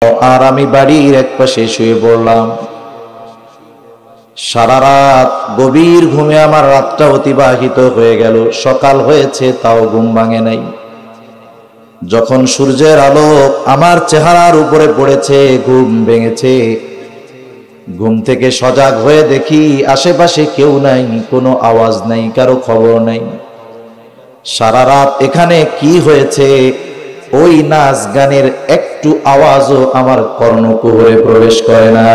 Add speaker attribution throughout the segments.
Speaker 1: আর আমি বাড়ির একপাশে শুয়ে পড়লাম। সারা রাত গভীর ঘুমে আমার রাতটা অতিবাহিত হয়ে গেল। সকাল হয়েছে তাও ঘুম ভাঙে নাই। যখন সূর্যের আলো আমার চেহারার উপরে পড়েছে ঘুম ভেঙেছে। ঘুম থেকে সজাগ হয়ে দেখি আশেপাশে কেউ নাই, কোনো আওয়াজ নাই, কারো খবর নাই। সারা রাত এখানে কি হয়েছে ওই নাচ গানের একটু আওয়াজও আমার কর্ণকুহরে প্রবেশ করে না।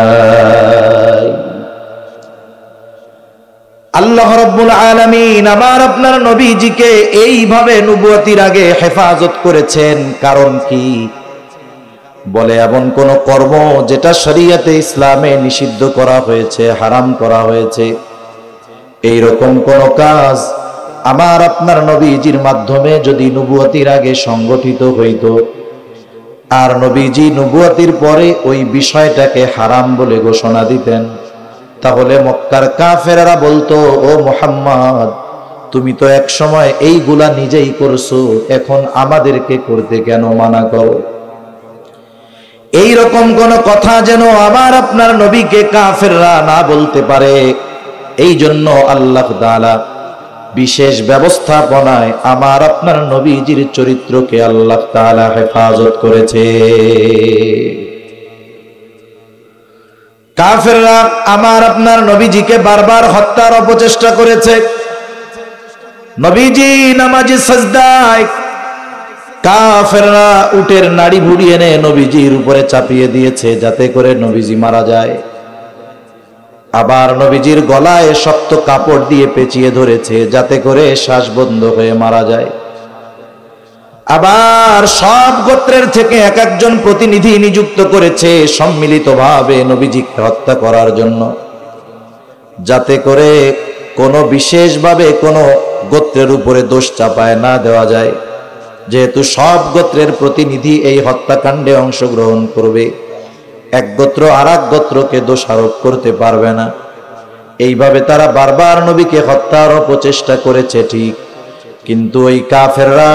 Speaker 1: আল্লাহ রাব্বুল আলামিন আমার আপনার নবীজিকে এইভাবে নবুয়তির আগে হেফাজত করেছেন। কারণ কি? বলে এমন কোন কর্ম যেটা শরীয়তে ইসলামে নিষিদ্ধ করা হয়েছে, হারাম করা হয়েছে, এই রকম কোন কাজ আমার আপনার নবীজির মাধ্যমে যদি নবুয়তির আগে সংগঠিত হইত, আর নবীজি নবুয়তির পরে ওই বিষয়টাকে হারাম বলে ঘোষণা দিতেন, তাহলে মক্কার কাফেররা বলতো, ও মুহাম্মদ, তুমি তো এক সময় এইগুলা নিজেই করছো, এখন আমাদেরকে করতে কেন মানা করো? এই রকম কোন কথা যেন আমার আপনার নবীকে কাফেররা না বলতে পারে, এই জন্য আল্লাহ তাআলা বিশেষ ব্যবস্থাপনায় আমার আপনার নবীজির চরিত্রকে আল্লাহ তাআলা হেফাজত করেছে। কাফেররা আমার আপনার নবীজিকে বারবার হত্যার অপচেষ্টা করেছে। নবীজি নামাজে সাজদায় কাফেররা উটের নাড়ি ভুড়ি এনে নবীজির উপরে চাপিয়ে দিয়েছে যাতে করে নবীজি মারা যায়। আবার নবীজির গলায় শক্ত কাপড় দিয়ে পেঁচিয়ে ধরেছে যাতে করে শ্বাস বন্ধ হয়ে মারা যায়। আবার সব গোত্রের থেকে এক একজন প্রতিনিধি নিযুক্ত করেছে সম্মিলিতভাবে নবীজিকে হত্যা করার জন্য, যাতে করে কোনো বিশেষভাবে কোনো গোত্রের উপরে দোষ চাপায় না দেওয়া যায়। যেহেতু সব গোত্রের প্রতিনিধি এই হত্যাকাণ্ডে অংশগ্রহণ করবে, এক গোত্র আর এক গোত্রকে দোষারোপ করতে পারবে না। এইভাবে তারা বারবার নবীকে হত্যার অপচেষ্টা করেছে ঠিক, কিন্তু ওই কাফেররা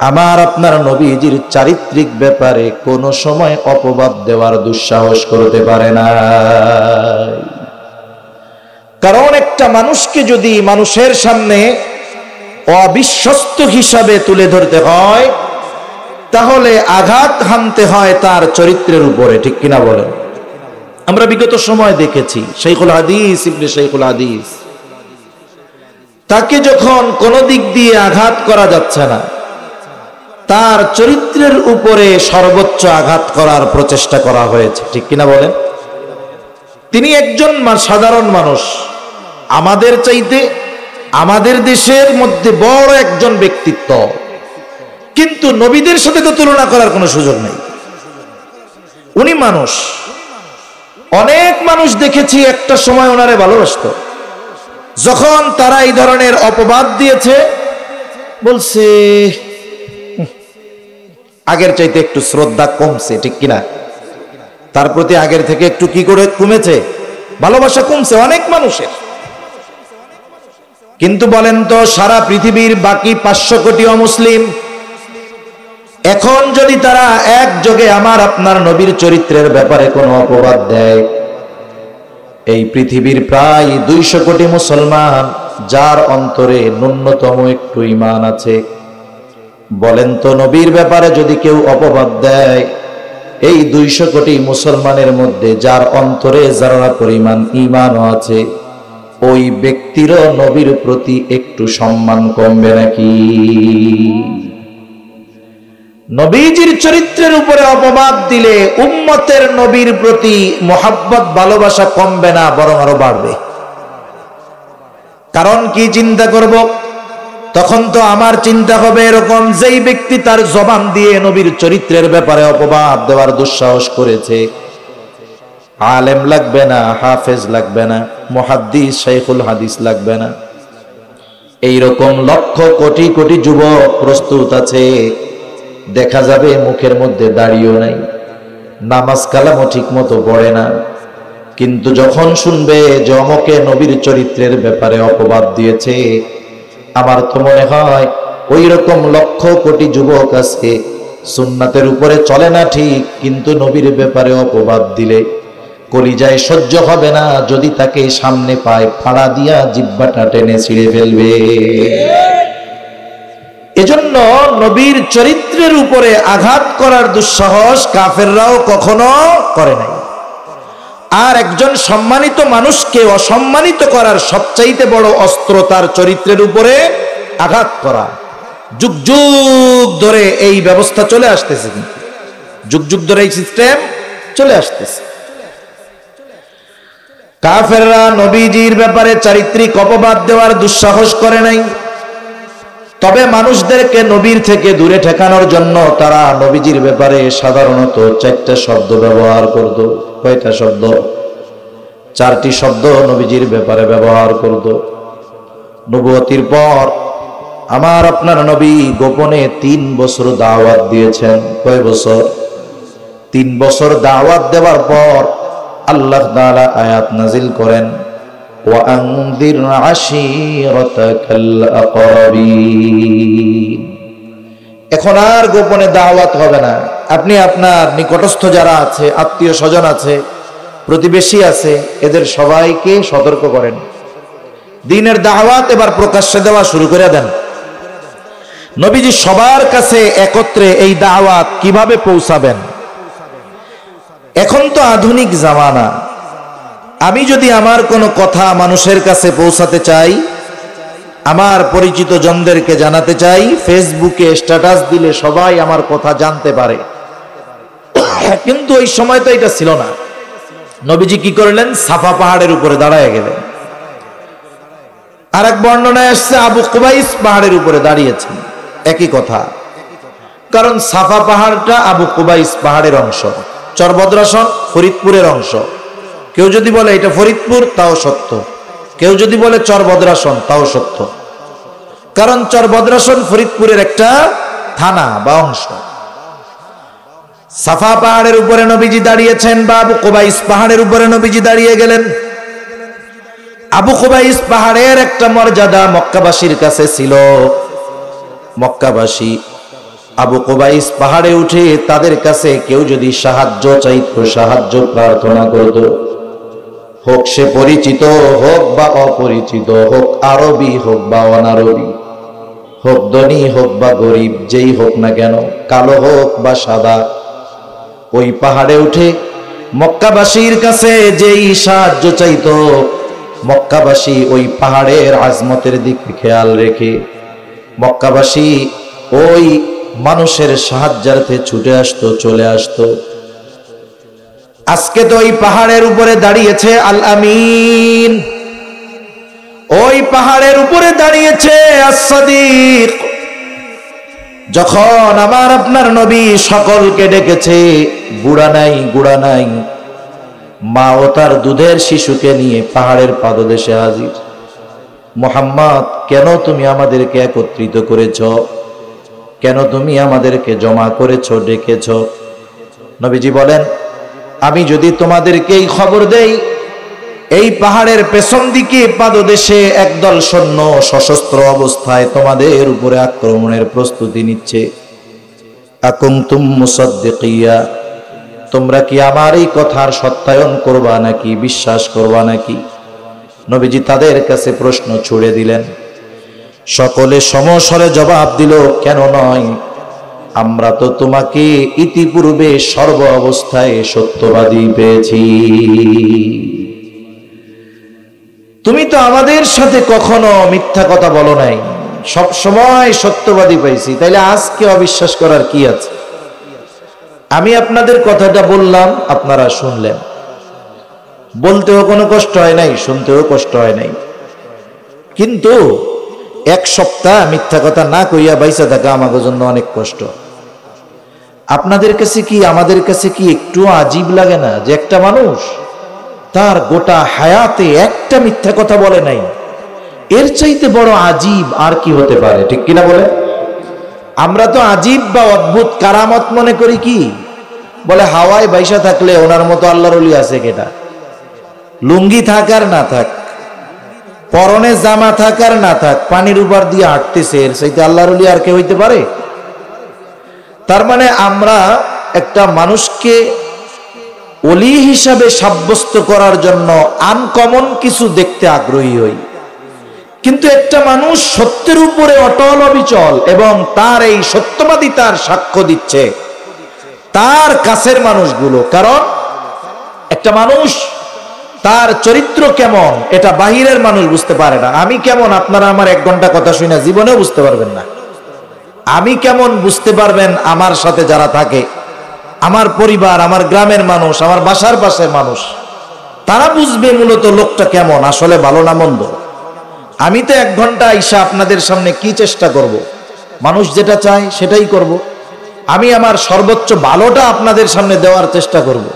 Speaker 1: আমার আপনার নবীজির চারিত্রিক ব্যাপারে কোনো সময় অপবাদ দেওয়ার দুঃসাহস করতে পারে না। কারণ একটা মানুষকে যদি মানুষের সামনে অবিশ্বস্ত হিসাবে তুলে ধরতে হয়, তাহলে আঘাত হানতে হয় তার চরিত্রের উপরে, ঠিক কিনা বলেন? আমরা বিগত সময় দেখেছি শাইখুল হাদিস ইবনে শাইখুল হাদিস, তাকে যখন কোন দিক দিয়ে আঘাত করা যাচ্ছে না, তার চরিত্রের উপরে সর্বোচ্চ আঘাত করার প্রচেষ্টা করা হয়েছে, ঠিক কিনা বলেন? তিনি একজন সাধারণ মানুষ, আমাদের চাইতে আমাদের দেশের মধ্যে বড় একজন ব্যক্তিত্ব, কিন্তু নবীদের সাথে তো তুলনা করার কোনো সুযোগ নেই। উনি মানুষ, অনেক মানুষ দেখেছি একটা সময় ওনারে ভালোবাসতো। যখন তারা এই ধরনের অপবাদ দিয়েছে, বলছে আগের চাইতে একটু শ্রদ্ধা কমছে, ঠিক কিনা? তার প্রতি আগের থেকে একটু কি করে কমেছে? ভালোবাসা কমছে অনেক মানুষের। কিন্তু বলেন তো, সারা পৃথিবীর বাকি 500 কোটি অমুসলিম এখন যদি তারা একযোগে আমার আপনার নবীর চরিত্রের ব্যাপারে কোনো অপবাদ দেয়, এই পৃথিবীর প্রায় 200 কোটি মুসলমান যার অন্তরে ন্যূনতম একটু ঈমান আছে, বলেন তো নবীর ব্যাপারে যদি কেউ অপবাদ দেয়, এই 200 কোটি মুসলমানের মধ্যে যার অন্তরে যারা পরিমাণ ঈমানও আছে, ওই ব্যক্তিরও নবীর প্রতি একটু সম্মান কমবে নাকি? নবীজির চরিত্রের উপরে অপবাদ দিলে উম্মতের নবীর প্রতি মোহাব্বত ভালোবাসা কমবে না, বরং আরো বাড়বে। কারণ কি চিন্তা করব? তখন তো আমার চিন্তা হবে এরকম, যেই ব্যক্তি তার জবান দিয়ে নবীর চরিত্রের ব্যাপারে অপবাদ দেওয়ার দুঃসাহস করেছে, আলেম লাগবে না, হাফেজ লাগবে না, মুহাদ্দিস শাইখুল হাদিস লাগবে না, এইরকম লক্ষ কোটি কোটি যুবক প্রস্তুত আছে, দেখা যাবে মুখের মধ্যে দাড়িও নাই, নামাজ কালামও ঠিক মতো পড়ে না, কিন্তু যখন শুনবে যে অমকে নবীর চরিত্রের ব্যাপারে অপবাদ দিয়েছে, আমার তো মনে হয় ওই রকম লক্ষ কোটি যুবক আছে সুন্নাতের উপরে চলে না ঠিক, কিন্তু নবীর ব্যাপারে অপবাদ দিলে কলিজায় সহ্য হবে না, যদি তাকে সামনে পায় ফাড়া দিয়া জিহ্বাটা টেনে ছিঁড়ে ফেলবে। এজন্য নবীর চরিত্রের উপরে আঘাত করার দুঃসাহস কাফেররাও কখনো করে নাই। আর একজন সম্মানিত মানুষকে অসম্মানিত করার সবচাইতে বড় অস্ত্র তার চরিত্রের উপরে আঘাত করা। যুগ যুগ ধরে এই ব্যবস্থা চলে আসতেছে, কিন্তু যুগ যুগ ধরে এই সিস্টেম চলে আসতেছে। কাফেররা নবীজির ব্যাপারে চারিত্রিক অপবাদ দেওয়ার দুঃসাহস করে নাই। তবে মানুষদেরকে নবীর থেকে দূরে ঠেকানোর জন্য তারা নবীজির ব্যাপারে সাধারণত 4টা শব্দ ব্যবহার করত। কয়টা শব্দ? 4টি শব্দ নবীজির ব্যাপারে ব্যবহার করত। নবুয়তির পর আমার আপনার নবী গোপনে 3 বছর দাওয়াত দিয়েছেন। কয় বছর? 3 বছর দাওয়াত দেওয়ার পর আল্লাহ তাআলা আয়াত নাজিল করেন, وأنذر عشيرتك الأقربين। এখন আর গোপনে দাওয়াত হবে না। আপনি আপনার নিকটস্থ যারা আছে, আত্মীয় স্বজন আছে, প্রতিবেশী আছে, এদের সবাইকে সতর্ক করেন। দ্বীনের দাওয়াত এবার প্রকাশ্যে দেওয়া শুরু করে দেন। নবীজি সবার কাছে একত্রে এই দাওয়াত কিভাবে পৌঁছাবেন? এখন তো আধুনিক জামানা। আমি যদি আমার কোনো কথা মানুষের কাছে পৌঁছাতে চাই, আমার পরিচিত জনদেরকে জানাতে চাই, ফেসবুকে স্ট্যাটাস দিলে সবাই আমার কথা জানতে পারে। কিন্তু ওই সময় তো এটা ছিল না। নবীজি কি করলেন? সাফা পাহাড়ের উপরে দাঁড়ায় গেলেন। আর এক বর্ণনায় আসছে আবু কুবাইস পাহাড়ের উপরে দাঁড়িয়েছেন। একই কথা, কারণ সাফা পাহাড়টা আবু কুবাইস পাহাড়ের অংশ, চরভদ্রাসন ফরিদপুরের অংশ। কেউ যদি বলে এটা ফরিদপুর, তাও সত্য। কেউ যদি বলে চরভদ্রাসন, তাও সত্য। কারণ চরভদ্রাসন ফরিদপুরের একটা থানা বা অংশ। সাফা পাহাড়ের উপরে নবীজি দাঁড়িয়েছেন, বা আবু কুবাইস পাহাড়ের উপরে নবীজি দাঁড়িয়ে গেলেন। আবু কুবাইস পাহাড়ের একটা মর্যাদা মক্কাবাসীর কাছে ছিল। মক্কাবাসী আবু কুবাইস পাহাড়ে উঠে তাদের কাছে কেউ যদি সাহায্য চাইতো, সাহায্য প্রার্থনা করত, হোক সে পরিচিত হোক বা অপরিচিত, হোক আরবি হোক বা অনারবি, হোক ধনী হোক বা গরিব, যেই হোক না কেন, কালো হোক বা সাদা, ওই পাহাড়ে উঠে মক্কাবাসীর কাছে যেই সাহায্য চাইতো, মক্কাবাসী ওই পাহাড়ের আজমতের দিকে খেয়াল রেখে মক্কাবাসী ওই মানুষের সাহায্যার্থে ছুটে আসতো, চলে আসতো। আজকে তো ওই পাহাড়ের উপরে দাঁড়িয়েছে আল আমিন, ওই পাহাড়ের উপরে দাঁড়িয়েছে আস-সাদিক। যখন আমার আপনার নবী সকলকে ডেকেছে, বুড়া নাই গুড়া নাই, মা ও তার দুধের শিশুকে নিয়ে পাহাড়ের পাদদেশে হাজির। মুহাম্মদ, কেন তুমি আমাদেরকে একত্রিত করেছ? কেন তুমি আমাদেরকে জমা করেছ, ডেকেছ? নবীজি বলেন, আমি যদি তোমাদেরকে এই খবর দেই, এই পাহাড়ের পেছন দিকে পাদদেশে একদল সৈন্য সশস্ত্র অবস্থায় তোমাদের উপরে আক্রমণের প্রস্তুতি নিচ্ছে, আকুনতুম মুসাদ্দিকিয়া, তোমরা কি আমার এই কথার সত্যায়ন করবা নাকি, বিশ্বাস করবা নাকি? নবীজি তাদের কাছে প্রশ্ন ছুড়ে দিলেন। সকলে সমস্বরে জবাব দিল, কেন নয়, আমরা তো তোমাকে ইতিপূর্বে সর্ব অবস্থায় সত্যবাদী পেয়েছি। তুমি তো আমাদের সাথে কখনো মিথ্যা কথা বলো নাই, সব সময় সত্যবাদী পাইছি, তাইলে আজকে অবিশ্বাস করার কি আছে? আমি আপনাদের কথাটা বললাম, আপনারা শুনলেন, বলতেও কোনো কষ্ট হয় নাই, শুনতেও কষ্ট হয় নাই। কিন্তু 1 সপ্তাহ মিথ্যা কথা না কইয়া বাইসা থাকা আমাদের জন্য অনেক কষ্ট। আপনাদের কাছে কি, আমাদের কাছে কি একটু আজীব লাগে না যে একটা মানুষ তার গোটা হায়াতে একটা মিথ্যা কথা বলে নাই? এর চাইতে বড় আজীব আর কি হতে পারে, ঠিক কিনা বলে? আমরা তো আজীব বা অদ্ভুত কারামত মনে করি কি, বলে হাওয়ায় বাইসা থাকলে ওনার মতো আল্লাহর ওলি আছে কেটা? লুঙ্গি থাক আর না থাক, পরনে জামা থাক আর না থাক, পানির উপর দিয়ে হাঁটতেছে, এর চাইতে আল্লাহর ওলি আর কে হইতে পারে? তার মানে আমরা একটা মানুষকে ওলি হিসাবে সাব্যস্ত করার জন্য আনকমন কিছু দেখতে আগ্রহী হই, কিন্তু একটা মানুষ সত্যের উপরে অটল অবিচল এবং তার এই সত্যবাদিতার সাক্ষ্য দিচ্ছে তার কাছের মানুষগুলো। কারণ একটা মানুষ তার চরিত্র কেমন এটা বাহিরের মানুষ বুঝতে পারে না। আমি কেমন আপনারা আমার 1 ঘন্টা কথা শুনে জীবনেও বুঝতে পারবেন না। আমি কেমন বুঝতে পারবেন আমার সাথে যারা থাকে, আমার পরিবার, আমার গ্রামের মানুষ, আমার বাসার পাশের মানুষ, তারা বুঝবে মূলত লোকটা কেমন, আসলে ভালো না মন্দ। আমি তো 1 ঘন্টা আইসা আপনাদের সামনে কি চেষ্টা করব, মানুষ যেটা চায় সেটাই করব। আমি আমার সর্বোচ্চ ভালোটা আপনাদের সামনে দেওয়ার চেষ্টা করব,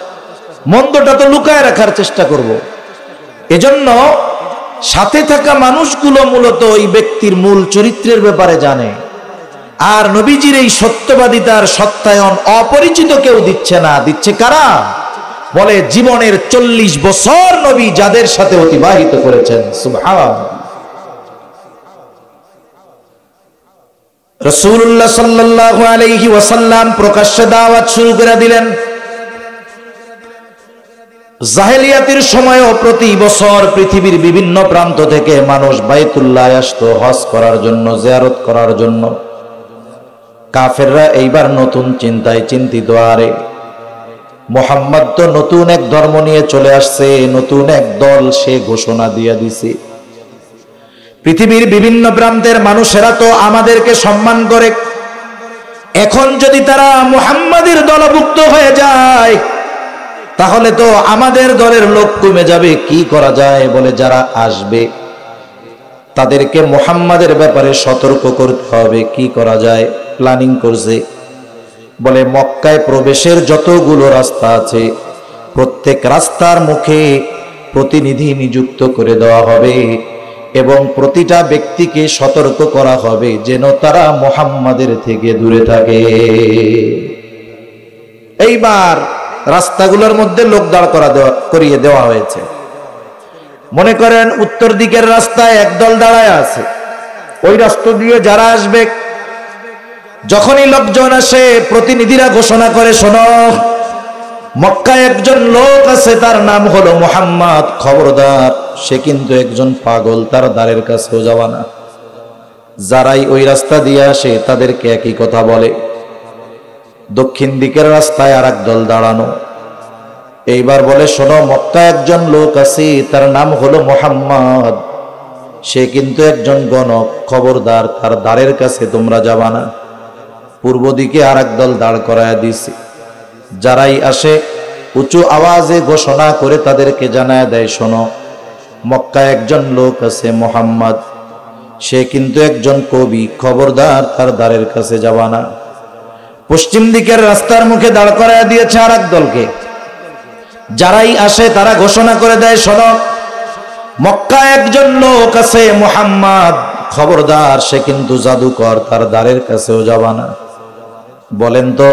Speaker 1: মন্দটা তো লুকায় রাখার চেষ্টা করব। এজন্য সাথে থাকা মানুষগুলো মূলত ওই ব্যক্তির মূল চরিত্রের ব্যাপারে জানে। আর নবীজির এই সত্যবাদিতার সত্যায়ন অপরিচিত কেউ দিচ্ছে না। দিচ্ছে কারা? বলে জীবনের 40 বছর নবী যাদের সাথে অতিবাহিত করেছেন। সুবহানাল্লাহ। রাসূলুল্লাহ সাল্লাল্লাহু আলাইহি ওয়াসাল্লাম প্রকাশ্যে দাওয়াত শুরু করে দিলেন। জাহেলিয়াতের সময়ও প্রতি বছর পৃথিবীর বিভিন্ন প্রান্ত থেকে মানুষ বাইতুল্লাহ আসতো হজ করার জন্য, জিয়ারত করার জন্য। কাফেররা এইবার নতুন চিন্তায় চিন্তিত, আরে মুহাম্মদ তো নতুন এক ধর্ম নিয়ে চলে আসছে, নতুন এক দল সে ঘোষণা দিয়ে দিছে। পৃথিবীর বিভিন্ন প্রান্তের মানুষেরা তো আমাদেরকে সম্মান করে, এখন যদি তারা মুহাম্মাদের দলভুক্ত হয়ে যায় তাহলে তো আমাদের দলের লোক কমে যাবে। কি করা যায়? বলে যারা আসবে তাদেরকে মুহাম্মাদের ব্যাপারে সতর্ক করতে হবে। কি করা যায়? প্ল্যানিং করছে। বলে মক্কায় প্রবেশের যতগুলো রাস্তা আছে প্রত্যেক রাস্তার মুখে প্রতিনিধি নিযুক্ত করে দেওয়া হবে এবং প্রতিটা ব্যক্তিকে সতর্ক করা হবে যেন তারা মুহাম্মাদের থেকে দূরে থাকে। এইবার রাস্তাগুলোর মধ্যে লোক দাঁড় করিয়ে দেওয়া হয়েছে। মনে করেন উত্তর দিকের রাস্তায় একদল দাঁড়ায় আছে, ওই রাস্তা দিয়ে যারা আসবে, যখনই লোকজন আসে প্রতিনিধিরা ঘোষণা করে, শোনো মক্কায় একজন লোক আছে, তার নাম হলো মুহাম্মদ, খবরদার সে কিন্তু একজন পাগল, তার দ্বারের কাছেও যাওয়া না। যারাই ওই রাস্তা দিয়ে আসে তাদেরকে একই কথা বলে। দক্ষিণ দিকের রাস্তায় আর এক দল দাঁড়ানো, এইবার বলে শোনো মক্কায় একজন লোক আছে, তার নাম হলো মুহাম্মদ, সে কিন্তু একজন গণক, খবরদার তার দ্বারের কাছে তোমরা যাবা না। পূর্ব দিকে আর এক দল দাঁড় করায় দিছে। যারাই আসে উঁচু আওয়াজে ঘোষণা করে তাদেরকে জানায় দেয়, শোনো মক্কায় একজন লোক আছে মুহাম্মদ, সে কিন্তু একজন কবি, খবরদার তার দ্বারের কাছে যাবা না। পশ্চিম দিকের রাস্তার মুখে দাঁড় করায় দিয়েছে আর এক দলকে। যারাই আসে তারা ঘোষণা করে দেয়, শোনো মক্কায় একজন লোক আছে মুহাম্মদ, খবরদার সে কিন্তু জাদুকর, তার দ্বারের কাছেও যাবা না। বলেন তো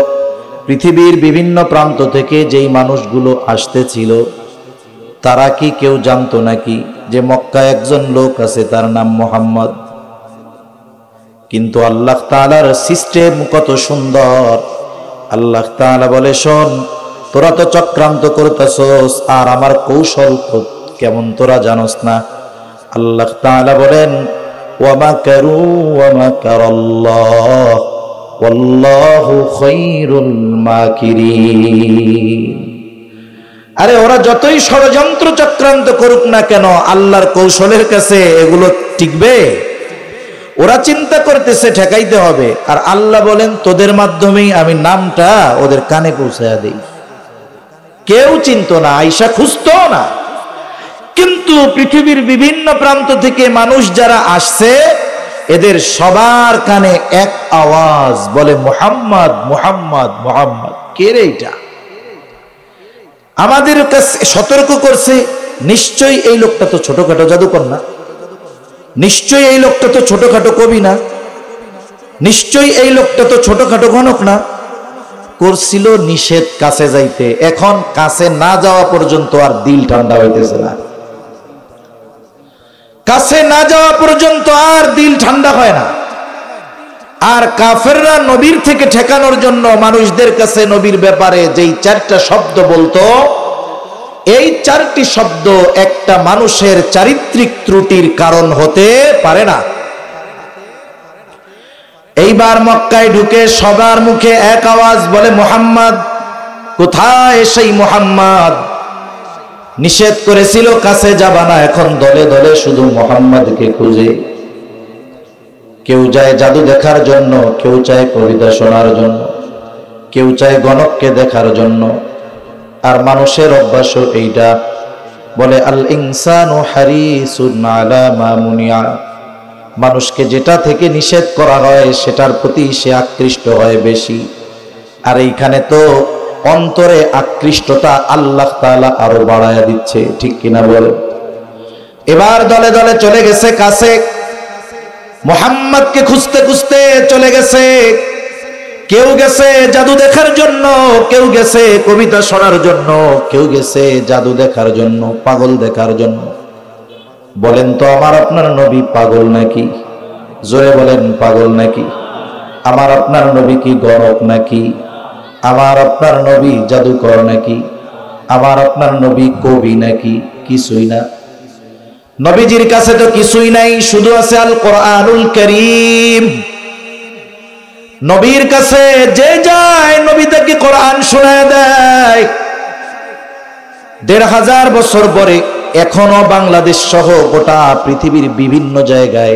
Speaker 1: পৃথিবীর বিভিন্ন প্রান্ত থেকে যেই মানুষগুলো আসতেছিল তারা কি কেউ জানতো নাকি যে মক্কায় একজন লোক আছে তার নাম মুহাম্মদ? কিন্তু আল্লাহ তাআলার সিস্টেম কত সুন্দর। আল্লাহ তাআলা বলে, শোন তোরা তো চক্রান্ত করতেছস আর আমার কৌশল কেমন তোরা জানোস না। আল্লাহ তাআলা বলেন, ওয়া মাকারু ওয়া মাকারাল্লাহ ওয়াল্লাহু খায়রুল মাকিরিন। আরে ওরা যতই ষড়যন্ত্র চক্রান্ত করুক না কেন, আল্লাহর কৌশলের কাছে এগুলো টিকবে? ওরা চিন্তা করতেছে ঠেকাইতে হবে, আর আল্লাহ বলেন তোদের মাধ্যমেই আমি নামটা ওদের কানে পৌঁছায়া দেই। কেউ চিন্তা না, আয়েশা খুঁজতো না। কিন্তু পৃথিবীর বিভিন্ন প্রান্ত থেকে মানুষ যারা আসছে এদের সবার কানে এক আওয়াজ, বলে মুহাম্মদ মুহাম্মদ মুহাম্মদ। কে রে এটা? আমাদের কাছে সতর্ক করছে, নিশ্চয়ই এই লোকটা তো ছোটখাটো জাদুকর না, নিশ্চয়ই এই লোকটা তো ছোটখাটো কবি না, নিশ্চয়ই এই লোকটা তো ছোটখাটো গণক না। করছিল নিষেধ কাছে যাইতে, এখন কাছে না যাওয়া পর্যন্ত আর দিল ঠান্ডা হইতেছে না। কাছে না যাওয়া পর্যন্ত আর দিল ঠান্ডা হয় না। আর কাফেররা নবীর থেকে ঠেকানোর জন্য মানুষদের কাছে নবীর ব্যাপারে যেই চারটা শব্দ বলতো, এই চারটি শব্দ একটা মানুষের চারিত্রিক ত্রুটির কারণ হতে পারে না। এইবার মক্কায় ঢুকে সবার মুখে এক আওয়াজ বলে, মুহাম্মদ কোথায় সেই মুহাম্মদ? নিষেধ করেছিল কাছে যাবা না, এখন দলে দলে শুধু মুহাম্মদকে খুঁজে। কেউ যায় জাদু দেখার জন্য, কেউ চায় কবিতা শোনার জন্য, কেউ চায় গণককে দেখার জন্য। আর মানুষের অভ্যাসও এইটা, বলে আল ইনসানু হারিসুন আলা মা মুনিয়া, মানুষকে যেটা থেকে নিষেধ করা হয় সেটার প্রতি সে আকৃষ্ট হয় বেশি। আর এইখানে তো অন্তরে আকৃষ্টতা আল্লাহ তাআলা আরো বাড়ায়া দিচ্ছে, ঠিক কিনা বলে? এবার দলে দলে চলে গেছে কাছে, মুহাম্মদকে খুঁজতে খুঁজতে চলে গেছে। কেউ গেছে জাদু দেখার জন্য, কেউ গেছে কবিতা শোনার জন্য, কেউ গেছে জাদু দেখার জন্য, পাগল দেখার জন্য। বলেন তো আমার আপনার নবী পাগল নাকি? জোরে বলেন, পাগল নাকি? আমার আপনার নবী কি গণক নাকি? আমার আপনার নবী জাদুকর নাকি? আমার আপনার নবী কবি নাকি? কিছুই না। নবীজির কাছে তো কিছুই নাই, শুধু আছে আল কোরআনুল কারীম। নবীর কাছে যে যায় নবী তাকে কোরআন শোনায় দেয়। ১৫০০ বছর পরে এখনো বাংলাদেশ সহ গোটা পৃথিবীর বিভিন্ন জায়গায়,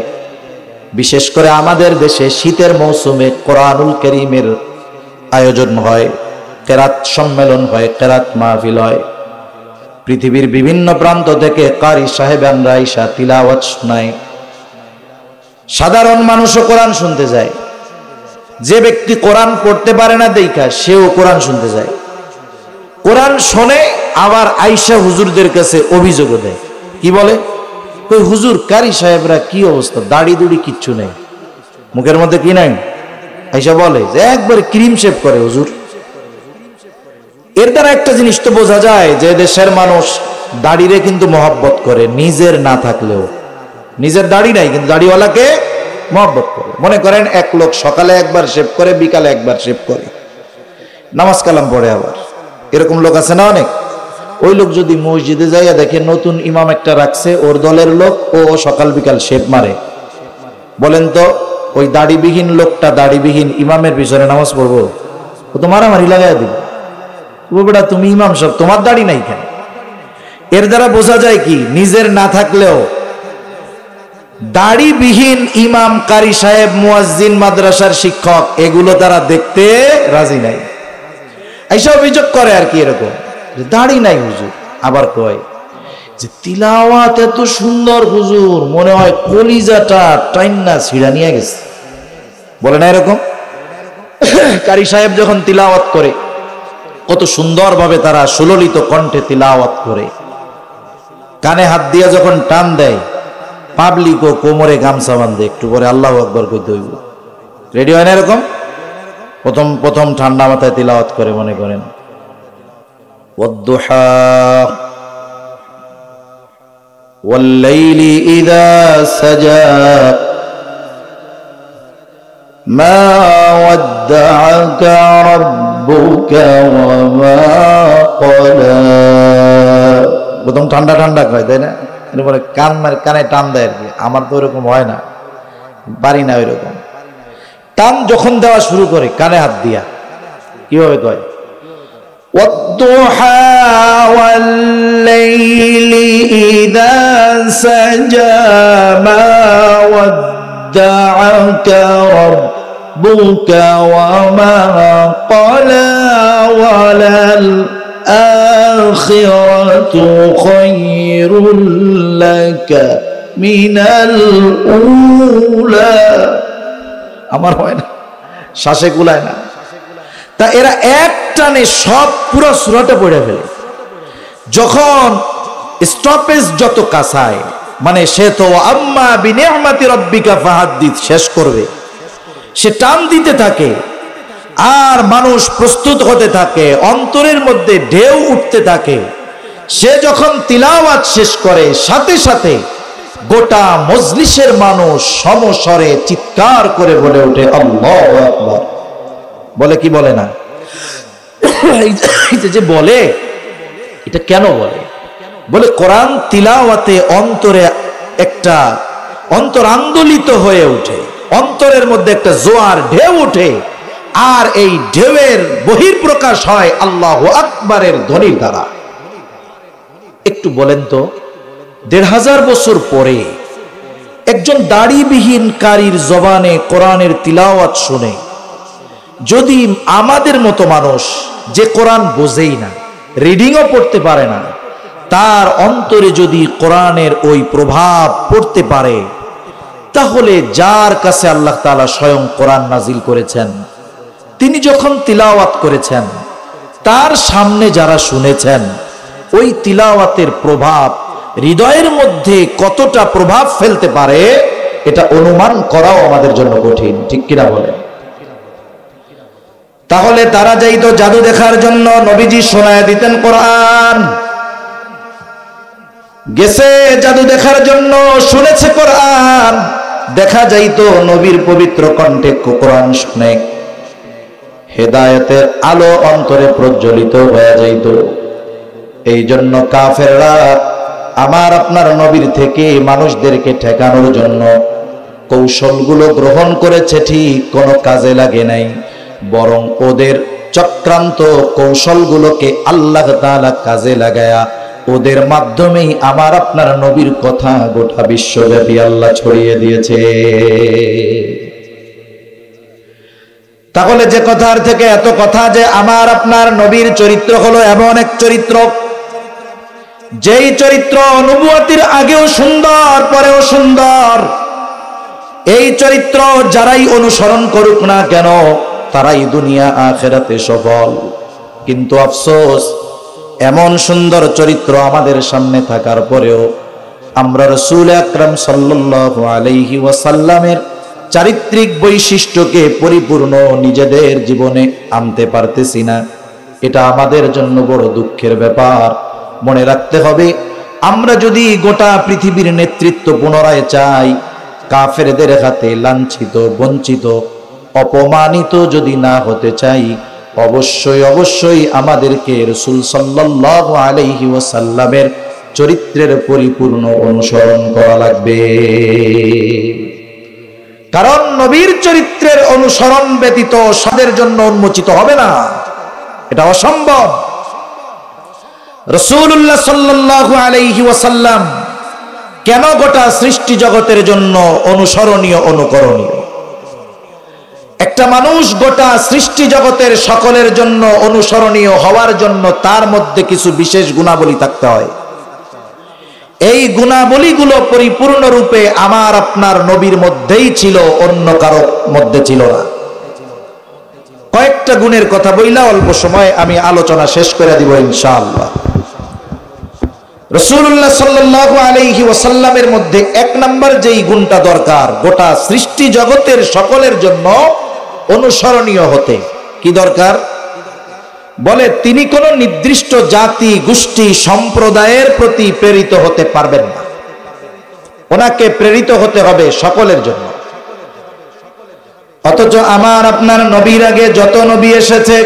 Speaker 1: বিশেষ করে আমাদের দেশে শীতের মৌসুমে কোরআনুল কারীমের আয়োজন হয়, কেরাত সম্মেলন হয়, কেরাত মাহফিল হয়। পৃথিবীর বিভিন্ন প্রান্ত থেকে কারি সাহেবানরা আইসা তিলাওয়াত শোনায়। সাধারণ মানুষও কোরআন শুনতে যায়। যে ব্যক্তি কোরআন পড়তে পারে না দেখা সেও কোরআন শুনতে যায়। কোরআন শোনে, আবার আইসা হুজুরদের কাছে অভিযোগ দেয়। কি বলে? কই হুজুর, কারি সাহেবরা কি অবস্থা, দাড়ি দুড়ি কিচ্ছু নেই, মুখের মধ্যে কি নাই। আইসা বলে যে একবার ক্রিম শেভ করে হুজুর। এর দ্বারা একটা জিনিস তো বোঝা যায় যে দেশের মানুষ দাড়িরে কিন্তু মহব্বত করে, নিজের না থাকলেও। নিজের দাড়ি নাই কিন্তু দাড়িওয়ালাকে মহব্বত করে। মনে করেন এক লোক সকালে একবার শেভ করে, বিকালে একবার শেভ করে, নামাজ কালাম পড়ে আবার, এরকম লোক আছে না অনেক। ওই লোক যদি মসজিদে যাইয়া দেখে নতুন ইমাম একটা রাখছে, ওর দলের লোক, ও সকাল বিকাল শেভ মারে, বলেন তো ওই দাড়িবিহীন লোকটা দাড়িবিহীন ইমামের পিছনে নামাজ পড়বো? ও তো মারামারি লাগাই দিবে, বেটা তুমি ইমাম সাহেব তোমার দাড়ি নাই কেন? এর দ্বারা বোঝা যায় কি, নিজের না থাকলেও দাড়িবিহীন ইমাম, কারি সাহেব, মুয়াজ্জিন, মাদ্রাসার শিক্ষক, এগুলো তারা দেখতে রাজি নাই। এইসব অভিযোগ করে আর কি, এরকম দাড়ি নাই হুজুর। আবার কয় যে তিলাওয়াত এত সুন্দর হুজুর, মনে হয় কলিজাটা টাইন্না ছিড়া নিয়ে গেছে, বলে না এরকম? কারি সাহেব যখন তিলাওয়াত করে কত সুন্দরভাবে তারা সুললিত কণ্ঠে তিলাওয়াত করে, কানে হাত দিয়ে যখন টান দেয়, পাবলিক ও কোমরে গামছা বাঁধে, একটু পরে আল্লাহু আকবার কইতে হইব। রেডি হয় না এরকম? প্রথম প্রথম ঠান্ডা মাথায় তিলাওয়াত করে, মনে করেন ওয়াদ-দুহা ওয়াল-লাইলি ইযা সাজা মা ওয়াদ্দা'আকা রাব্বুকা ওয়া মা ক্বালা। প্রথম ঠান্ডা ঠান্ডা কয়, তাই না? এরপরে কানে টান দেয় আর কি। আমার তো ওরকম হয় না, পারি না ওইরকম। টান যখন দেওয়া শুরু করে কানে হাত দিয়া, কিভাবে কয়? ওয়াদ-দুহা ওয়াল-লাইলি ইযা সাজা মা ওয়াদ্দা'আকা রাব্বুকা ওয়া মা ক্বালা ওয়ালাল আখিরাতু খায়রুল লাকা মিনাল উলা। আমার হয় না, শ্বাসে কুলায় না। তা এরা এক টানে সব পুরো সূরাটা পড়ে ফেলে। যখন স্টপেজ যত কাছায়, মানে সে তো আম্মা বিনিআমাতি রাব্বিকা ফাহাদ্দিস শেষ করবে, সে টান দিতে থাকে, আর মানুষ প্রস্তুত হতে থাকে, অন্তরের মধ্যে ঢেউ উঠতে থাকে। সে যখন তিলাওয়াত শেষ করে, সাথে সাথে গোটা মজলিসের মানুষ সমস্বরে চিৎকার করে বলে ওঠে আল্লাহু আকবার। বলে কি বলে না? যে বলে এটা কেন বলে? বলে কোরআন তিলাওয়াতে অন্তরে একটা অন্তর আন্দোলিত হয়ে ওঠে, অন্তরের মধ্যে একটা জোয়ার ঢেউ ওঠে, আর এই ঢেউয়ের বহিঃপ্রকাশ হয় আল্লাহু আকবারের ধ্বনির দ্বারা। একটু বলেন তো, ১৫০০ বছর পরে একজন দাড়িবিহীন কারীর জবানে কোরআনের তিলাওয়াত শুনে যদি আমাদের মতো মানুষ যে কোরআন বোঝেই না, রিডিংও পড়তে পারে না, তার অন্তরে যদি কোরআনের ওই প্রভাব পড়তে পারে, তাহলে যার কাছে আল্লাহ তাআলা স্বয়ং কোরআন নাজিল করেছেন, তিনি যখন তিলাওয়াত করেছেন, তার সামনে যারা শুনেছেন, ওই তিলাওয়াতের প্রভাব হৃদয়ের মধ্যে কতটা প্রভাব ফেলতে পারে এটা অনুমান করাও আমাদের জন্য কঠিন, ঠিক কিনা বলে? তাহলে তারা যাইতো জাদু দেখার জন্য, নবীজি শোনায় দিতেন কোরআন। গেছে জাদু দেখার জন্য, শুনেছে কোরআন, দেখা যাইতো নবীর পবিত্র কণ্ঠে কোরআন শুনে হেদায়েতের আলো অন্তরে প্রজ্বলিত হয়ে যাইত। এই জন্য কাফেররা আমার আপনার নবীর থেকে মানুষদেরকে ঠেকানোর জন্য কৌশলগুলো গ্রহণ করেছে, ঠিক কোনো কাজে লাগে নাই, বরং ওদের চক্রান্ত কৌশলগুলোকে আল্লাহ তাআলা কাজে লাগায়া ওদের মাধ্যমেই আমার আপনার নবীর কথা গোটা বিশ্বব্যাপী আল্লাহ ছড়িয়ে দিয়েছে। তাহলে যে কথার থেকে এত কথা যে আমার আপনার নবীর চরিত্র হলো এমন এক চরিত্র, যেই চরিত্র নবুয়তির আগেও সুন্দর, পরেও সুন্দর। এই চরিত্র যারাই অনুসরণ করুক না কেন, তারাই দুনিয়া আখিরাতে সফল। কিন্তু আফসোস, এমন সুন্দর চরিত্র আমাদের সামনে থাকার পরেও আমরা রাসূল আকরাম সাল্লাল্লাহু আলাইহি ওয়াসাল্লামের চারিত্রিক বৈশিষ্ট্যকে পরিপূর্ণ নিজেদের জীবনে আনতে পারতেছি না। এটা আমাদের জন্য বড় দুঃখের ব্যাপার। মনে রাখতে হবে, আমরা যদি গোটা পৃথিবীর নেতৃত্ব পুনরায় চাই, কাফেরদের হাতে লাঞ্ছিত, বঞ্চিত, অপমানিত যদি না হতে চাই, অবশ্যই অবশ্যই আমাদেরকে রাসূল সাল্লাল্লাহু আলাইহি ওয়াসাল্লামের চরিত্রের পরিপূর্ণ অনুসরণ করা লাগবে। কারণ নবীর চরিত্রের অনুসরণ ব্যতীত সাদের জন্য উন্মোচিত হবে না, এটা অসম্ভব। রাসূলুল্লাহ সাল্লাল্লাহু আলাইহি ওয়াসাল্লাম কেন গোটা সৃষ্টি জগতের জন্য অনুসরণীয়, অনুকরণীয়? একটা মানুষ গোটা সৃষ্টি জগতের সকলের জন্য অনুসরণীয় হওয়ার জন্য তার মধ্যে কিছু বিশেষ গুণাবলী থাকতে হয়। এই গুণাবলীগুলো পরিপূর্ণরূপে আমার আপনার নবীর মধ্যেই ছিল, অন্য কারো মধ্যে ছিল না। কয়েকটা গুণের কথা বইলা অল্প সময় আমি আলোচনা শেষ করে দিব ইনশাআল্লাহ। রাসূলুল্লাহ সাল্লাল্লাহু আলাইহি ওয়াসাল্লামের মধ্যে এক নাম্বার যেই গুণটা দরকার গোটা সৃষ্টি জগতের সকলের জন্য অনুসরণীয় হতে, কি দরকার? বলে তিনি কোন নির্দিষ্ট জাতি, গোষ্ঠী, সম্প্রদায়ের প্রতি প্রেরিত হতে পারবেন না, ওনাকে প্রেরিত হতে হবে সকলের জন্য। অথচ আমার আপনার নবীর আগে যত নবী এসেছে,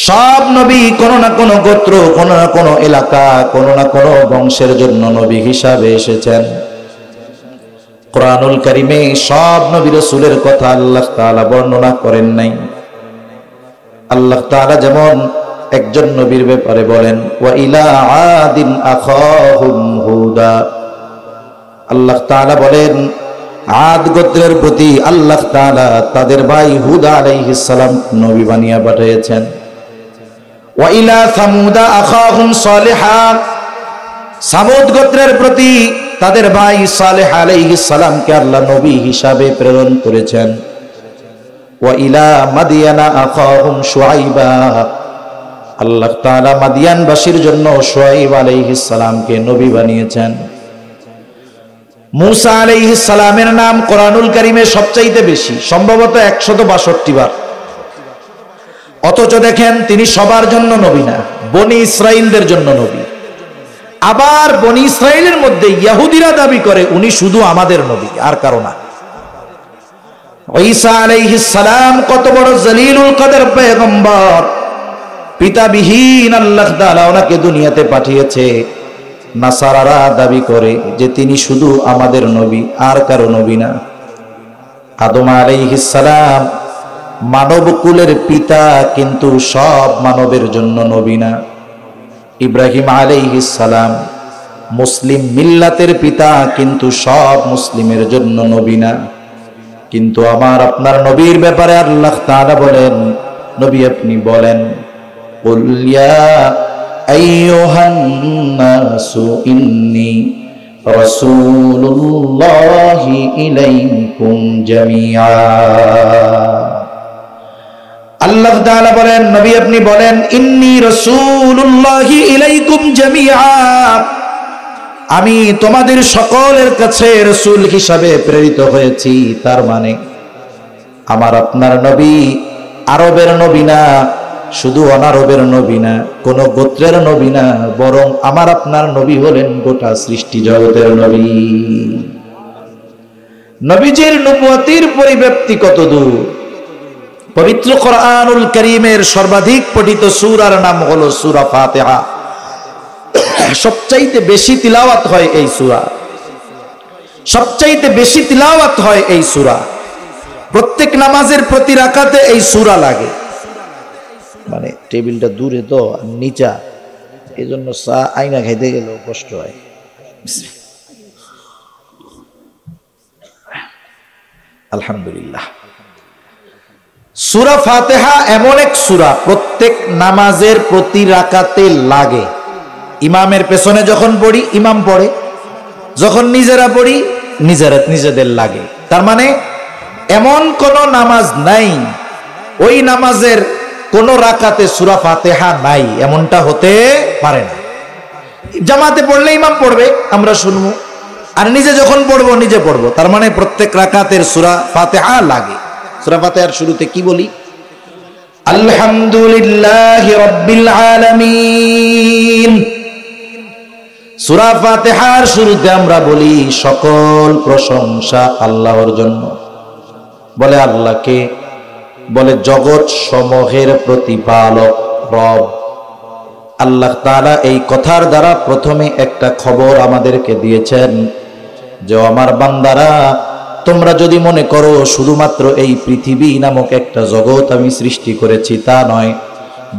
Speaker 1: সব নবী কোনো না কোনো গোত্র, কোনো না কোনো এলাকা, কোনো না কোনো বংশের জন্য নবী হিসাবে এসেছেন। কোরআনুল কারীমে সব নবী রাসূলের কথা আল্লাহ তাআলা বর্ণনা করেন নাই। আল্লাহ তাআলা যেমন একজন নবীর ব্যাপারে বলেন, ওয়া ইলা আদিন আখাহুম হুদা, আল্লাহ তাআলা বলেন আদ গোত্রের প্রতি আল্লাহ তাআলা তাদের ভাই হুদা আলাইহিস সালাম নবী বানিয়ে পাঠিয়েছেন। ওয়া ইলা সামুদা আখাহুম সালিহা, সামুদ গোত্রের প্রতি তাদের ভাই সালেহ আলাইহিস সালামকে আল্লাহ নবী হিসাবে প্রেরণ করেছেন। ওয়া ইলা মাদিয়ানা আখাহুম শুআইবা, আল্লাহ তাআলা মাদিয়ানবাসীর জন্য শুআইব আলাইহিস সালামকে নবী বানিয়েছেন। মুসা আলাইহিস সালামের নাম কোরআনুল কারীমে সবচাইতে বেশি, সম্ভবত 162 বার। অথচ দেখেন তিনি সবার জন্য নবী না, বনি ইসরাইলদের জন্য নবী। আবার বনি ইসরাইলের মধ্যে ইহুদিরা দাবি করে উনি শুধু আমাদের নবী, আর কারো না। ঈসা আলাইহিস সালাম কত বড় জলিলুল কদর পয়গম্বর, পিতাবিহীন আল্লাহ তাআলা ওনাকে দুনিয়াতে পাঠিয়েছে। নাসারারা দাবি করে যে তিনি শুধু আমাদের নবী, আর কারো নবী না। আদম আলাইহিস সালাম মানব কুলের পিতা, কিন্তু সব মানবের জন্য নবী না। ইব্রাহিম আলাইহিস সালাম মুসলিম মিল্লাতের পিতা, কিন্তু সব মুসলিমের জন্য নবী না। কিন্তু আমার আপনার নবীর ব্যাপারে আল্লাহ তাআলা বলেন, নবী আপনি বলেন, কুল ইয়া আইয়ুহান নাসু ইন্নী রাসূলুল্লাহি ইলাইকুম জামিআ। আল্লাহ তাআলা বলেন, নবী আপনি বলেন, ইন্নী রাসূলুল্লাহি ইলাইকুম জামিআ, আমি তোমাদের সকলের কাছে রাসূল হিসাবে প্রেরিত হয়েছি। তার মানে আমার আপনার নবী আরবের নবী না, শুধু অনারবের নবী না, কোন গোত্রের নবী না, বরং আমার আপনার নবী হলেন গোটা সৃষ্টি জগতের নবী। নবীজির নবুয়তির পরিব্যাপ্তি কত দূর! পবিত্র কোরআনুল কারীমের সর্বাধিক পঠিত সূরার নাম হলো সূরা ফাতিহা। সবচাইতে বেশি তিলাওয়াত হয় এই সূরা, সবচাইতে বেশি তিলাওয়াত হয় এই সূরা। প্রত্যেক নামাজের প্রতি রাকাতে এই সূরা লাগে। মানে টেবিলটা দূরে তো আর নিচা, এই জন্য চা আইনা খাইতে গেলেও কষ্ট হয়। আলহামদুলিল্লাহ। সূরা ফাতিহা এমন এক সূরা প্রত্যেক নামাজের প্রতি রাকাতে লাগে। ইমামের পেছনে যখন পড়ি ইমাম পড়ে, যখন নিজেরা পড়ি নিজেদের লাগে। তার মানে এমন কোন নামাজ নাই ওই নামাজের কোন রাকাতে সূরা ফাতিহা নাই, এমনটা হতে পারে না। জামাতে পড়লে ইমাম পড়বে, আমরা শুনবো, আর নিজে যখন পড়বো নিজে পড়বো। তার মানে প্রত্যেক রাকাতের সূরা ফাতিহা লাগে। সূরা ফাতিহার শুরুতে কি বলি? আলহামদুলিল্লাহি রাব্বিল আলামিন। সূরা ফাতিহার শুরুতে আমরা বলি সকল প্রশংসা আল্লাহর জন্য। বলে আল্লাহকে, বলে জগৎ সমূহের প্রতিপালক রব। আল্লাহ তাআলা এই কথার দ্বারা প্রথমে একটা খবর আমাদেরকে দিয়েছেন যে আমার বান্দারা, তোমরা যদি মনে করো শুধুমাত্র এই পৃথিবী নামক একটা জগৎ আমি সৃষ্টি করেছি, তা নয়,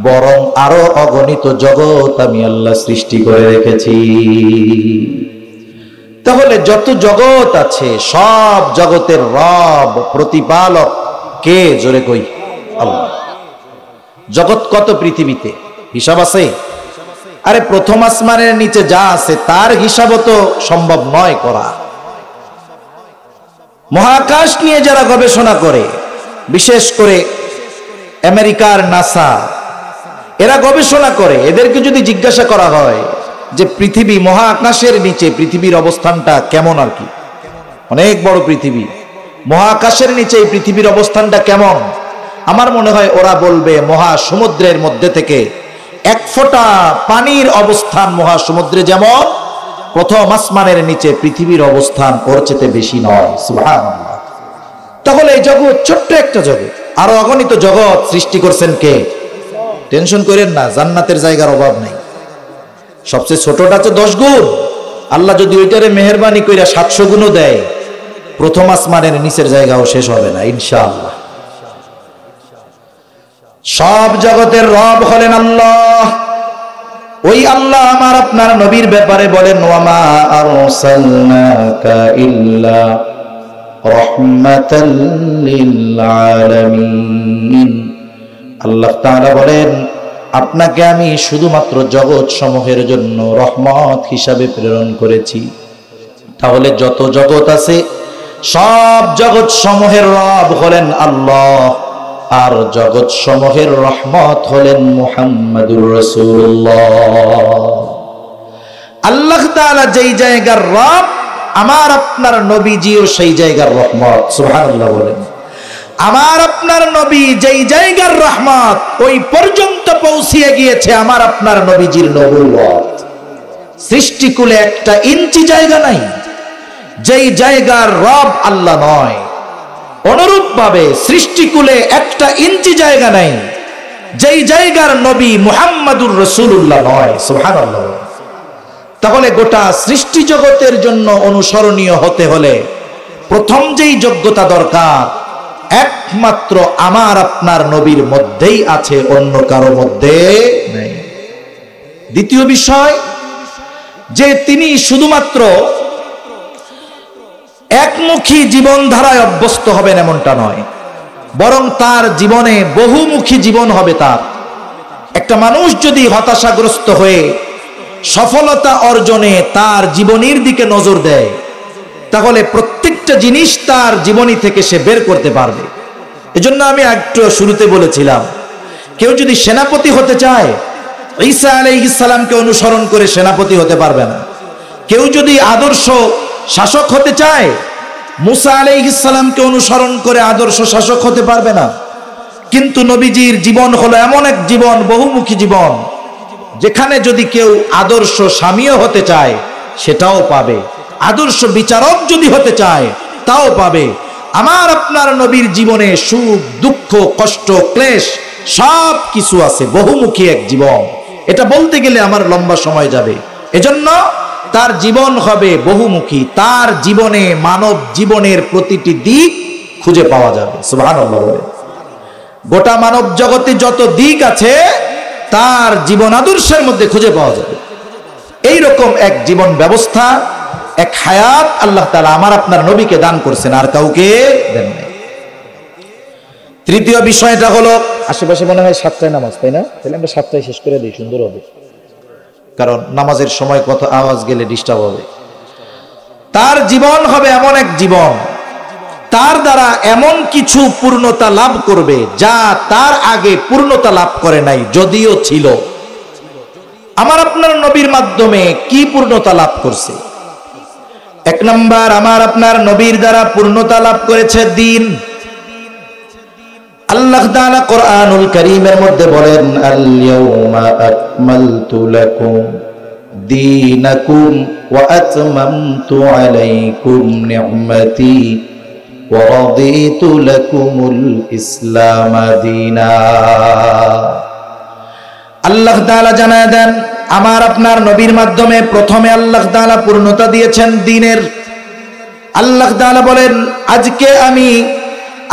Speaker 1: বরং আরো অগণিত জগৎ আমি আল্লাহ সৃষ্টি করে রেখেছি। তাহলে যত জগৎ আছে সব জগতের রব প্রতিপালক কে? জোরে কই, আল্লাহ। জগৎ কত পৃথিবীতে হিসাব আছে? আরে প্রথম আসমানের নিচে যা আছে তার হিসাবও তো সম্ভব নয় করা। মহাকাশ নিয়ে যারা গবেষণা করে, বিশেষ করে আমেরিকার নাসা, এরা গবেষণা করে, এদেরকে যদি জিজ্ঞাসা করা হয় যে পৃথিবী মহাকাশের নিচে পৃথিবীর অবস্থানটা কেমন, আর কি অনেক বড় পৃথিবী, মহাকাশের নিচে এই পৃথিবীর অবস্থানটা কেমন, আমার মনে হয় ওরা বলবে মহাসমুদ্রের মধ্যে থেকে এক ফোঁটা পানির অবস্থান মহাসমুদ্রে যেমন, প্রথম আসমানের নিচে পৃথিবীর অবস্থান ওর চেয়ে বেশি নয়। সুবহানাল্লাহ। তাহলে এই জগৎ ছোট্ট একটা জগৎ, আরো অগণিত জগৎ সৃষ্টি করছেন কে? টেনশন করেন না, জান্নাতের জায়গার অভাব নেই। সবচেয়ে ছোটটা তো 10 গুণ, আল্লাহ যদি ওইটারে মেহেরবানি কইরা 700 গুণও দেয়, প্রথম আসমানের নিচের জায়গাও শেষ হবে না ইনশাআল্লাহ। সব জগতের রব হলেন আল্লাহ। ওই আল্লাহ আমার আপনার নবীর ব্যাপারে বলেন, ওয়ামা আরসালনাকা ইল্লা রাহমাতাল লিল আলামিন। আল্লাহ তাআলা বলেন, আপনাকে আমি শুধুমাত্র জগৎ সমূহের জন্য রহমত হিসাবে প্রেরণ করেছি। তাহলে যত জগৎ আছে সব জগৎ সমূহের রব হলেন আল্লাহ, আর জগৎ সমূহের রহমত হলেন মুহাম্মাদুর রাসূলুল্লাহ। আল্লাহ তাআলা যেই জায়গার রব, আমার আপনার নবীজিও সেই জায়গার রহমত। সুবহানাল্লাহ বলেন। আমার আপনার নবী যেই জায়গার রহমত, ওই পর্যন্ত পৌঁছিয়ে গিয়েছে আমার আপনার নবীজির নবুয়ত। সৃষ্টিকুলে একটা ইঞ্চি জায়গা নাই যেই জায়গার রব আল্লাহ নয়। অনুরূপভাবে সৃষ্টিকুলে একটা ইঞ্চি জায়গা নাই যেই জায়গার নবী মুহাম্মাদুর রাসূলুল্লাহ নয়। সুবহানাল্লাহ। তাহলে গোটা সৃষ্টি জগতের জন্য অনুসরণীয় হতে হলে প্রথম যেই যোগ্যতা দরকার একমাত্র আমার আপনার নবীর মধ্যেই আছে, অন্য কারো মধ্যে নেই। দ্বিতীয় বিষয় যে তিনি শুধুমাত্র একমুখী জীবনধারায় অভ্যস্ত হবেন এমনটা নয়, বরং তার জীবনে বহুমুখী জীবন হবে। তার একটা মানুষ যদি হতাশাগ্রস্ত হয়ে সফলতা অর্জনে তার জীবনীর দিকে নজর দেয়, তাহলে প্রত্যেকটা জিনিস তার জীবনী থেকে সে বের করতে পারবে। এজন্য আমি একটু শুরুতে বলেছিলাম, কেউ যদি সেনাপতি হতে চায় ঈসা আলাইহিস সালামকে অনুসরণ করে সেনাপতি হতে পারবে না। কেউ যদি আদর্শ শাসক হতে চায় মুসা আলাইহিস সালামকে অনুসরণ করে আদর্শ শাসক হতে পারবে না। কিন্তু নবীজির জীবন হলো এমন এক জীবন, বহুমুখী জীবন, যেখানে যদি কেউ আদর্শ স্বামীও হতে চায় সেটাও পাবে, আদর্শ বিচারক যদি হতে চায় তাও পাবে। আমার আপনার নবীর জীবনে সুখ দুঃখ কষ্ট ক্লেশ সব কিছু আছে, বহুমুখী এক জীবন। এটা বলতে গেলে আমার লম্বা সময় যাবে, এজন্য তার জীবন হবে বহুমুখী। তার জীবনে মানব জীবনের প্রতিটি দিক খুঁজে পাওয়া যাবে। সুবহানাল্লাহ। গোটা মানব জগতে যত দিক আছে তার জীবন আদর্শের মধ্যে খুঁজে পাওয়া যাবে। এইরকম এক জীবন ব্যবস্থা, এক হায়াত আল্লাহ তাআলা আমার আপনার নবীকে দান করছেন, আর কাউকে দেন নাই। তৃতীয় বিষয়টা হলো, আশেপাশে মনে হয় 7টায় নামাজ, তাই না? তাহলে আমরা 7টায় শেষ করে দিই, সুন্দর হবে, কারণ নামাজের সময় কত আওয়াজ গেলে ডিস্টার্ব হবে। তার জীবন হবে এমন এক জীবন, তার দ্বারা এমন কিছু পূর্ণতা লাভ করবে যা তার আগে পূর্ণতা লাভ করে নাই, যদিও ছিল। আমার আপনার নবীর মাধ্যমে কি পূর্ণতা লাভ করছে? এক নাম্বার, আমার আপনার নবীর দ্বারা পূর্ণতা লাভ করেছে দ্বীন। আল্লাহ তাআলা কোরআনুল কারীমের মধ্যে বলেন, আল ইয়াউমা আকমালতু লাকুম দীনাকুম ওয়া আতমামতু আলাইকুম নি'মাতি ওয়া রাদিতু লাকুমুল ইসলাম দীনা। আল্লাহ তাআলা জানায় দেন, আমার আপনার নবীর মাধ্যমে প্রথমে আল্লাহ তাআলা পূর্ণতা দিয়েছেন দ্বীনের। আল্লাহ তাআলা বলেন, আজকে আমি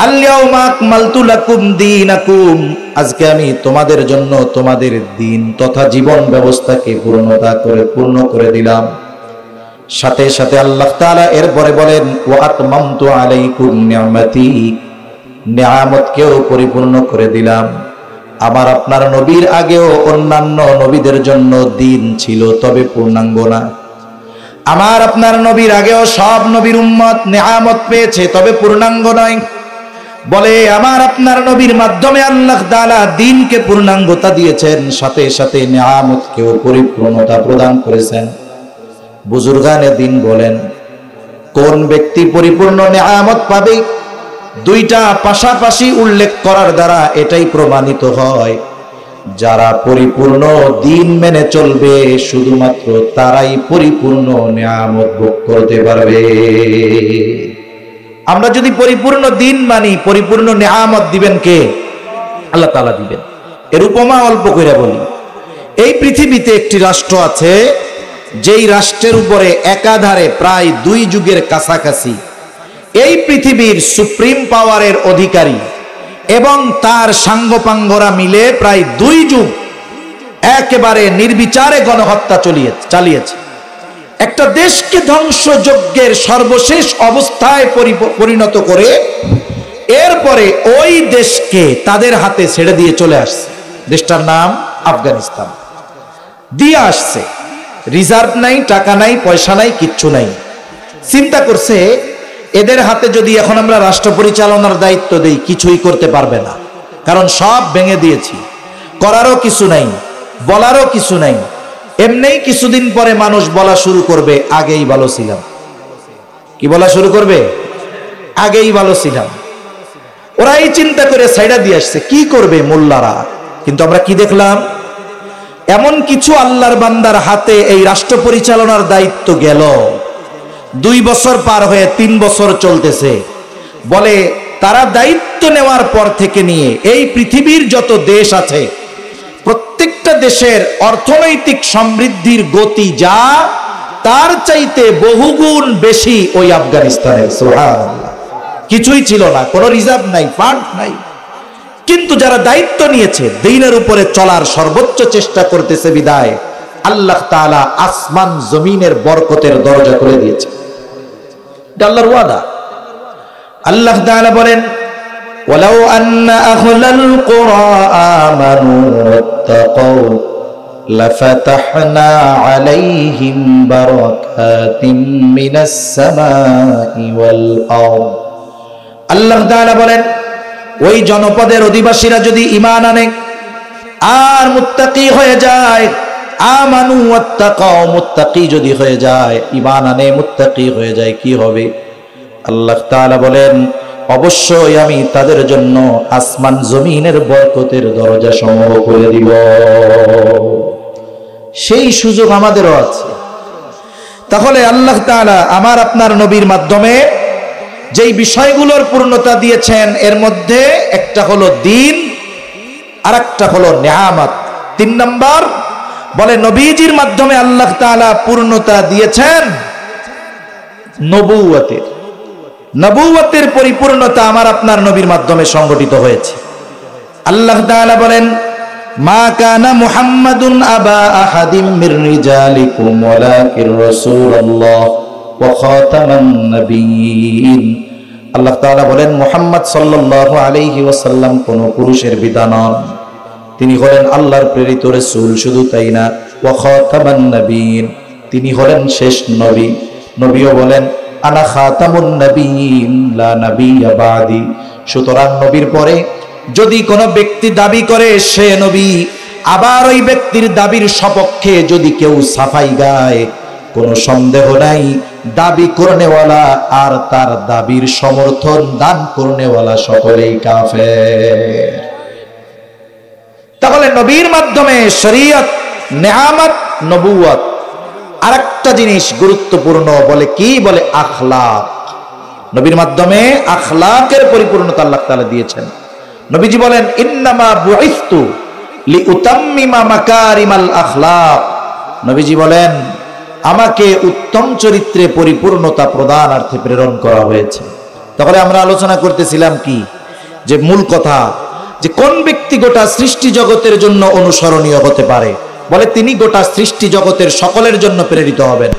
Speaker 1: আল-ইয়াউমা আকমালতু লাকুম দীনাকুম, আজকে আমি তোমাদের জন্য তোমাদের দ্বীন তথা জীবন ব্যবস্থাকে পূর্ণ করে দিলাম। সাথে সাথে আল্লাহ তাআলা এরপরে বলেন, ওয়া আতমামতু আলাইকুম নি'মাতি, নিয়ামতকেও পরিপূর্ণ করে দিলাম। আমার আপনার নবীর আগেও অন্যান্য নবীদের জন্য দ্বীন ছিল, তবে পূর্ণাঙ্গ না। আমার আপনার নবীর আগেও সব নবীর উম্মত নিয়ামত পেয়েছে, তবে পূর্ণাঙ্গ নয়। বলে আমার আপনার নবীর মাধ্যমে আল্লাহ তাআলা দ্বীনকে পূর্ণাঙ্গতা দিয়েছেন, সাথে সাথে নিয়ামতকেও পরিপূর্ণতা প্রদান করেছেন। বুজুর্গানে দ্বীন বলেন, কোন ব্যক্তি পরিপূর্ণ নিয়ামত পাবে? দুইটা পাশাপাশি উল্লেখ করার দ্বারা এটাই প্রমাণিত হয়, যারা পরিপূর্ণ দ্বীন মেনে চলবে শুধুমাত্র তারাই পরিপূর্ণ নিয়ামত ভোগ করতে পারবে। আমরা যদি পরিপূর্ণ দ্বীন মানি, পরিপূর্ণ নিয়ামত দিবেন কে? আল্লাহ তাআলা দিবেন। এর উপমা অল্প করে বলি, এই পৃথিবীতে একটি রাষ্ট্র আছে, যেই রাষ্ট্রের উপরে একাধারে প্রায় 2 যুগের কাছাকাছি এই পৃথিবীর সুপ্রিম পাওয়ারের অধিকারী এবং তার সাঙ্গপাঙ্গরা মিলে প্রায় 2 যুগ একেবারে নির্বিচারে গণহত্যা চালিয়েছে। একটা দেশকে ধ্বংসযজ্ঞের সর্বশেষ অবস্থায় পরিণত করে এরপরে ওই দেশকে তাদের হাতে ছেড়ে দিয়ে চলে আসছে। দেশটার নাম আফগানিস্তান। দিয়ে আসছে, রিজার্ভ নাই, টাকা নাই, পয়সা নাই, কিচ্ছু নাই। চিন্তা করছে এদের হাতে যদি এখন আমরা রাষ্ট্র পরিচালনার দায়িত্ব দেই, কিছুই করতে পারবে না, কারণ সব ভেঙে দিয়েছি, করারও কিছু নাই, বলারও কিছু নাই। এমনিই কিছুদিন পরে মানুষ বলা শুরু করবে, আগেই ভালো ছিলাম। কি বলা শুরু করবে? আগেই ভালো ছিলাম। ওরা এই চিন্তা করে সাইডা দিয়ে আসছে, কি করবে মোল্লারা। কিন্তু আমরা কি দেখলাম? এমন কিছু আল্লাহর বান্দার হাতে এই রাষ্ট্র পরিচালনার দায়িত্ব গেল, 2 বছর পার হয়ে 3 বছর চলতেছে, বলে তারা দায়িত্ব নেওয়ার পর থেকে নিয়ে এই পৃথিবীর যত দেশ আছে প্রত্যেকটা দেশের অর্থনৈতিক সমৃদ্ধির গতি যা তার চাইতে বহুগুণ বেশি ওই আফগানিস্তানের। সুবহানাল্লাহ। কিছুই ছিল না, কোনো রিজার্ভ নাই, ফান্ড নাই, কিন্তু যারা দায়িত্ব নিয়েছে দ্বীনের উপরে চলার সর্বোচ্চ চেষ্টা করতেছে বিদায় আল্লাহ তাআলা আসমান জমিনের বরকতের দরজা খুলে দিয়েছে। এটা আল্লাহর ওয়াদা। আল্লাহ তাআলা বলেন, ওয়ালাউ আন্না আহলাল কুরা আমানু ওয়াত্তাকাউ লাফাতাহনা আলাইহিম বারাকাতিম মিনাস সামাই ওয়াল আরদ। আল্লাহ তাআলা বলেন, ওই জনপদের অধিবাসীরা যদি ঈমান আনে আর মুত্তাকি হয়ে যায়, আমানু ওয়াত্তাকাউ, মুত্তাকি যদি হয়ে যায়, ঈমান আনে মুত্তাকি হয়ে যায়, কি হবে? আল্লাহ তাআলা বলেন, অবশ্যই আমি তাদের জন্য আসমান জমিনের বরকতের দরজা সমূহ খুলে দিব। সেই সুযোগ আমাদেরও আছে। তাহলে আল্লাহ তাআলা আমার আপনার নবীর মাধ্যমে যেই বিষয়গুলোর পূর্ণতা দিয়েছেন এর মধ্যে একটা হলো দ্বীন, আর একটা হলো নিয়ামত। 3 নাম্বার বলে নবীজির মাধ্যমে আল্লাহ তাআলা পূর্ণতা দিয়েছেন নবুয়তের। নবুয়তের পরিপূর্ণতা আমার আপনার নবীর মাধ্যমে সংগঠিত হয়েছে। আল্লাহ তাআলা বলেন, মা কানা মুহাম্মাদুন আবা আহাদিম মির রিজালিকুম ওয়ালাকির রাসূলুল্লাহ ওয়া খাতামান নাবিয়্যিন। আল্লাহ তাআলা বলেন, মুহাম্মদ সাল্লাল্লাহু আলাইহি ওয়াসাল্লাম কোন পুরুষের বিদা নন, তিনি হলেন আল্লাহর প্রেরিত রাসূল। শুধু তাই না, ওয়া খাতামান নাবিয়্যিন, তিনি হলেন শেষ নবী। নবীও বলেন, আনা খাতামুন নাবিয়্যিন লা নাবিয়্যা বাদি। সুতরাং নবীর পরে যদি কোনো ব্যক্তি দাবি করে সে নবী, আবার ওই ব্যক্তির দাবির সপক্ষে যদি কেউ সাফাই গায়, কোনো সন্দেহ নাই দাবি করনেওয়ালা আর তার দাবির সমর্থন দান করনেওয়ালা সকলেই কাফের। তাহলে নবীর মাধ্যমে শরীয়ত, নেয়ামত, নবুয়ত। আরেকটা জিনিস গুরুত্বপূর্ণ, বলে কি? বলে আখলাক। নবীর মাধ্যমে আখলাকের পরিপূর্ণতা আল্লাহ তাআলা দিয়েছেন। নবীজি বলেন, ইন্নামা বুইসতু লিউতাম্মিমা মাকারিমাল আখলাক। নবীজি বলেন, আমাকে উত্তম চরিত্রে পরিপূর্ণতা প্রদানার্থে প্রেরণ করা হয়েছে। তাহলে আমরা আলোচনা করতেছিলাম কি, যে মূল কথা, যে কোন ব্যক্তি গোটা সৃষ্টি জগতের জন্য অনুসরণীয় হতে পারে? বলে তিনি গোটা সৃষ্টি জগতের সকলের জন্য প্রেরিত হবেন।